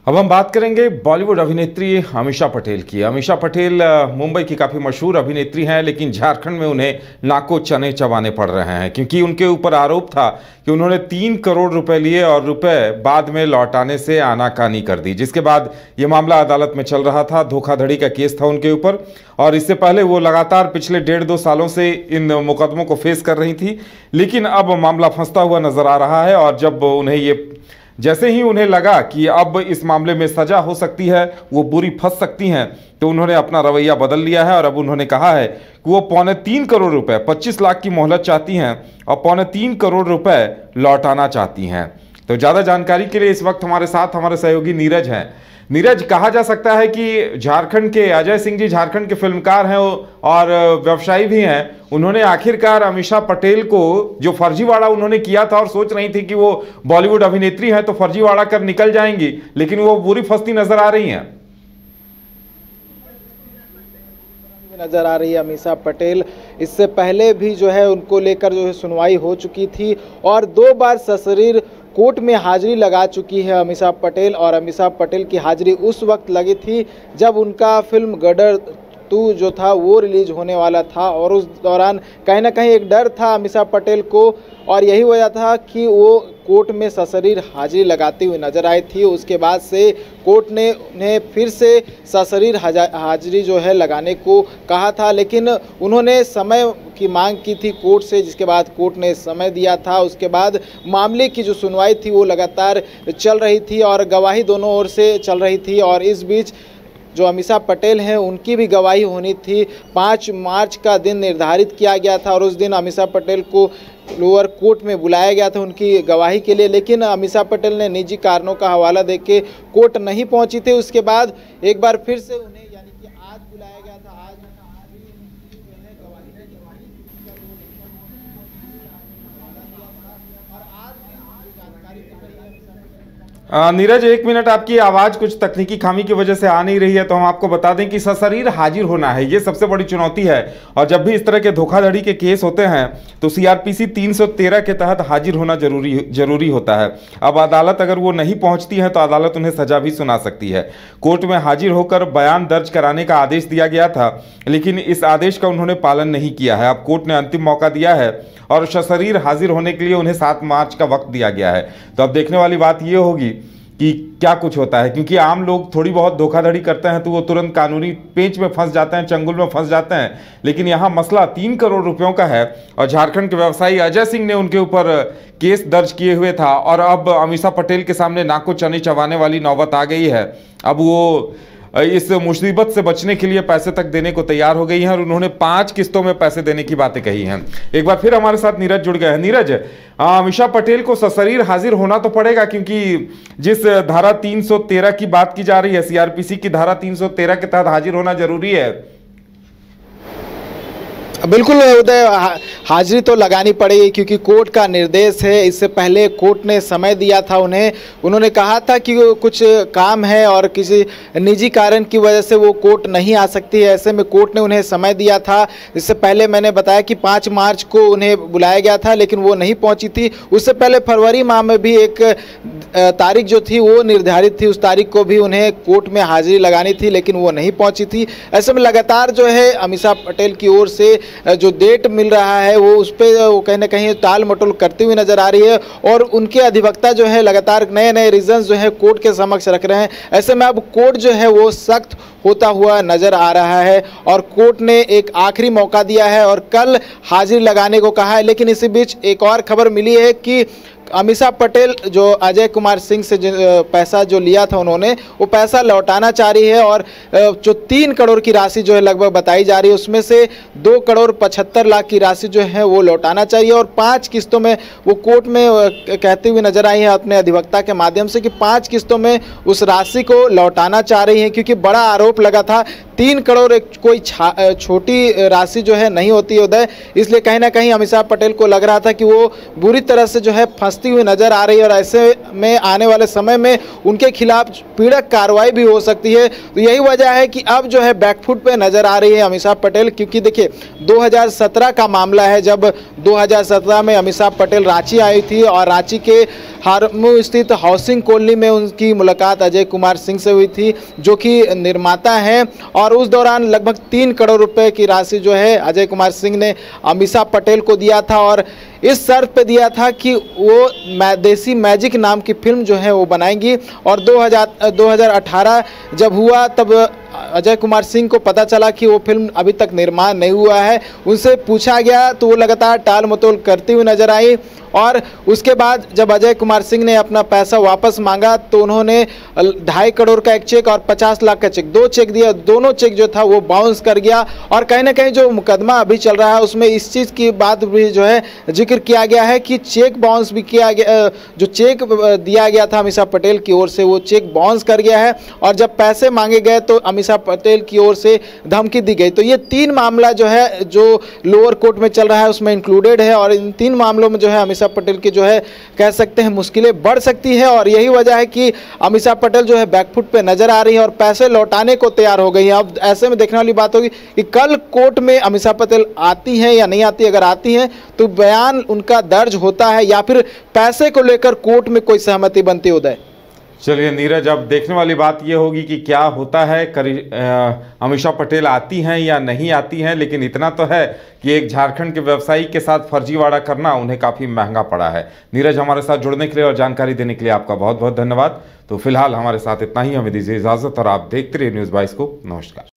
अब हम बात करेंगे बॉलीवुड अभिनेत्री अमीषा पटेल की। अमीषा पटेल मुंबई की काफ़ी मशहूर अभिनेत्री हैं, लेकिन झारखंड में उन्हें नाको चने चबाने पड़ रहे हैं क्योंकि उनके ऊपर आरोप था कि उन्होंने 3 करोड़ रुपए लिए और रुपए बाद में लौटाने से आनाकानी कर दी, जिसके बाद ये मामला अदालत में चल रहा था। धोखाधड़ी का केस था उनके ऊपर और इससे पहले वो लगातार पिछले 1.5-2 सालों से इन मुकदमों को फेस कर रही थी, लेकिन अब मामला फंसता हुआ नजर आ रहा है। और जब जैसे ही उन्हें लगा कि अब इस मामले में सजा हो सकती है, वो बुरी फंस सकती हैं, तो उन्होंने अपना रवैया बदल लिया है और अब उन्होंने कहा है कि वो 3.25 करोड़ रुपए 25 लाख की मोहलत चाहती हैं और 3.25 करोड़ रुपए लौटाना चाहती हैं। तो ज़्यादा जानकारी के लिए इस वक्त हमारे साथ हमारे सहयोगी नीरज हैं। नीरज, कहा जा सकता है कि झारखंड के अजय सिंह जी झारखंड के फिल्मकार हैं और व्यवसायी भी हैं। उन्होंने आखिरकार अमीषा पटेल को जो फर्जीवाड़ा उन्होंने किया था और सोच रही थी कि वो बॉलीवुड अभिनेत्री हैं तो फर्जीवाड़ा कर निकल जाएंगी, लेकिन वो बुरी फंसती नजर आ रही हैं। नजर आ रही है अमीषा पटेल। इससे पहले भी जो है उनको लेकर जो है सुनवाई हो चुकी थी और 2 बार सशरीर कोर्ट में हाजिरी लगा चुकी है अमीषा पटेल। और अमीषा पटेल की हाजिरी उस वक्त लगी थी जब उनका फिल्म गदर 2 जो था वो रिलीज होने वाला था और उस दौरान कहीं ना कहीं एक डर था अमीषा पटेल को और यही वजह था कि वो कोर्ट में सशरीर हाजिरी लगाती हुई नजर आई थी। उसके बाद से कोर्ट ने उन्हें फिर से सशरीर हाजिरी जो है लगाने को कहा था, लेकिन उन्होंने समय की मांग की थी कोर्ट से, जिसके बाद कोर्ट ने समय दिया था। उसके बाद मामले की जो सुनवाई थी वो लगातार चल रही थी और गवाही दोनों ओर से चल रही थी और इस बीच जो अमीषा पटेल हैं उनकी भी गवाही होनी थी। 5 मार्च का दिन निर्धारित किया गया था और उस दिन अमीषा पटेल को लोअर कोर्ट में बुलाया गया था उनकी गवाही के लिए, लेकिन अमीषा पटेल ने निजी कारणों का हवाला देके कोर्ट नहीं पहुंची थी। उसके बाद एक बार फिर से उन्हें यानी कि आज बुलाया गया था। आज नीरज, 1 मिनट, आपकी आवाज कुछ तकनीकी खामी की वजह से आ नहीं रही है, तो हम आपको बता दें कि सशरीर हाजिर होना है, ये सबसे बड़ी चुनौती है। और जब भी इस तरह के धोखाधड़ी के केस होते हैं तो सीआरपीसी 313 के तहत हाजिर होना जरूरी होता है। अब अदालत अगर वो नहीं पहुंचती है तो अदालत उन्हें सजा भी सुना सकती है। कोर्ट में हाजिर होकर बयान दर्ज कराने का आदेश दिया गया था, लेकिन इस आदेश का उन्होंने पालन नहीं किया है। अब कोर्ट ने अंतिम मौका दिया है और सशरीर हाजिर होने के लिए उन्हें 7 मार्च का वक्त दिया गया है। तो अब देखने वाली बात यह होगी कि क्या कुछ होता है, क्योंकि आम लोग थोड़ी बहुत धोखाधड़ी करते हैं तो वो तुरंत कानूनी पेंच में फंस जाते हैं, चंगुल में फंस जाते हैं, लेकिन यहाँ मसला 3 करोड़ रुपयों का है और झारखंड के व्यवसायी अजय सिंह ने उनके ऊपर केस दर्ज किए हुए था और अब अमीषा पटेल के सामने नाको चने चबाने वाली नौबत आ गई है। अब वो इस मुसीबत से बचने के लिए पैसे तक देने को तैयार हो गई हैं और उन्होंने 5 किस्तों में पैसे देने की बातें कही हैं। एक बार फिर हमारे साथ नीरज जुड़ गए हैं। नीरज, अमीषा पटेल को सशरीर हाजिर होना तो पड़ेगा, क्योंकि जिस धारा 313 की बात की जा रही है, सीआरपीसी की धारा 313 के तहत हाजिर होना जरूरी है। बिल्कुल उदय, हाजिरी तो लगानी पड़ेगी क्योंकि कोर्ट का निर्देश है। इससे पहले कोर्ट ने समय दिया था उन्होंने कहा था कि कुछ काम है और किसी निजी कारण की वजह से वो कोर्ट नहीं आ सकती है। ऐसे में कोर्ट ने उन्हें समय दिया था। इससे पहले मैंने बताया कि 5 मार्च को उन्हें बुलाया गया था, लेकिन वो नहीं पहुंची थी। उससे पहले फरवरी माह में भी एक तारीख जो थी वो निर्धारित थी, उस तारीख को भी उन्हें कोर्ट में हाजिरी लगानी थी, लेकिन वो नहीं पहुंची थी। ऐसे में लगातार जो है अमीषा पटेल की ओर से जो डेट मिल रहा है वो उस पर वो कहीं ना कहीं टाल मटोल करती हुई नजर आ रही है और उनके अधिवक्ता जो है लगातार नए नए रीजंस जो है कोर्ट के समक्ष रख रहे हैं। ऐसे में अब कोर्ट जो है वो सख्त होता हुआ नजर आ रहा है और कोर्ट ने एक आखिरी मौका दिया है और कल हाजिरी लगाने को कहा है। लेकिन इसी बीच एक और खबर मिली है कि अमीषा पटेल जो अजय कुमार सिंह से पैसा जो लिया था उन्होंने वो पैसा लौटाना चाह रही है और जो 3 करोड़ की राशि जो है लगभग बताई जा रही है उसमें से 2 करोड़ 75 लाख की राशि जो है वो लौटाना चाहिए और 5 किस्तों में वो कोर्ट में कहती हुई नजर आई है अपने अधिवक्ता के माध्यम से कि 5 किस्तों में उस राशि को लौटाना चाह रही है, क्योंकि बड़ा आरोप लगा था 3 करोड़ एक कोई छोटी राशि जो है नहीं होती उदय। इसलिए कहीं ना कहीं अमीषा पटेल को लग रहा था कि वो बुरी तरह से जो है फंसती हुई नजर आ रही है और ऐसे में आने वाले समय में उनके खिलाफ पीड़क कार्रवाई भी हो सकती है। तो यही वजह है कि अब जो है बैकफुट पे नजर आ रही है अमीषा पटेल, क्योंकि देखिए 2017 का मामला है जब 2017 में अमीषा पटेल रांची आई थी और रांची के हारमू स्थित हाउसिंग कॉलोनी में उनकी मुलाकात अजय कुमार सिंह से हुई थी, जो कि निर्माता हैं। और उस दौरान लगभग 3 करोड़ रुपए की राशि जो है अजय कुमार सिंह ने अमीषा पटेल को दिया था, और इस शर्त पे दिया था कि वो देसी मैजिक नाम की फिल्म जो है वो बनाएंगी। और 2018 जब हुआ तब अजय कुमार सिंह को पता चला कि वो फिल्म अभी तक निर्माण नहीं हुआ है। उनसे पूछा गया तो वो लगातार टाल मटोल करती हुई नजर आई, और उसके बाद जब अजय कुमार सिंह ने अपना पैसा वापस मांगा तो उन्होंने 2.5 करोड़ का एक चेक और 50 लाख का चेक, 2 चेक दिया। दोनों चेक जो था वो बाउंस कर गया। और कहीं ना कहीं जो मुकदमा अभी चल रहा है उसमें इस चीज़ की बात भी जो है जिक्र किया गया है कि चेक बाउंस भी किया गया, जो चेक दिया गया था अमीषा पटेल की ओर से वो चेक बाउंस कर गया है। और जब पैसे मांगे गए तो अमीषा पटेल की ओर से धमकी दी गई। तो ये 3 मामला जो है जो लोअर कोर्ट में चल रहा है उसमें इंक्लूडेड है, और इन 3 मामलों में जो है अमीषा पटेल की जो है कह सकते हैं मुश्किलें बढ़ सकती है। और यही वजह है कि अमीषा पटेल जो है बैकफुट पे नजर आ रही है और पैसे लौटाने को तैयार हो गई है। अब ऐसे में देखने वाली बात होगी कि कल कोर्ट में अमीषा पटेल आती हैं या नहीं आती। अगर आती हैं तो बयान उनका दर्ज होता है या फिर पैसे को लेकर कोर्ट में कोई सहमति बनती उदय। चलिए नीरज, अब देखने वाली बात यह होगी कि क्या होता है, अमीषा पटेल आती हैं या नहीं आती हैं। लेकिन इतना तो है कि एक झारखंड के व्यवसायी के साथ फर्जीवाड़ा करना उन्हें काफ़ी महंगा पड़ा है। नीरज, हमारे साथ जुड़ने के लिए और जानकारी देने के लिए आपका बहुत बहुत धन्यवाद। तो फिलहाल हमारे साथ इतना ही, हमें दीजिए इजाज़त और आप देखते रहिए न्यूज़ 22 को। नमस्कार।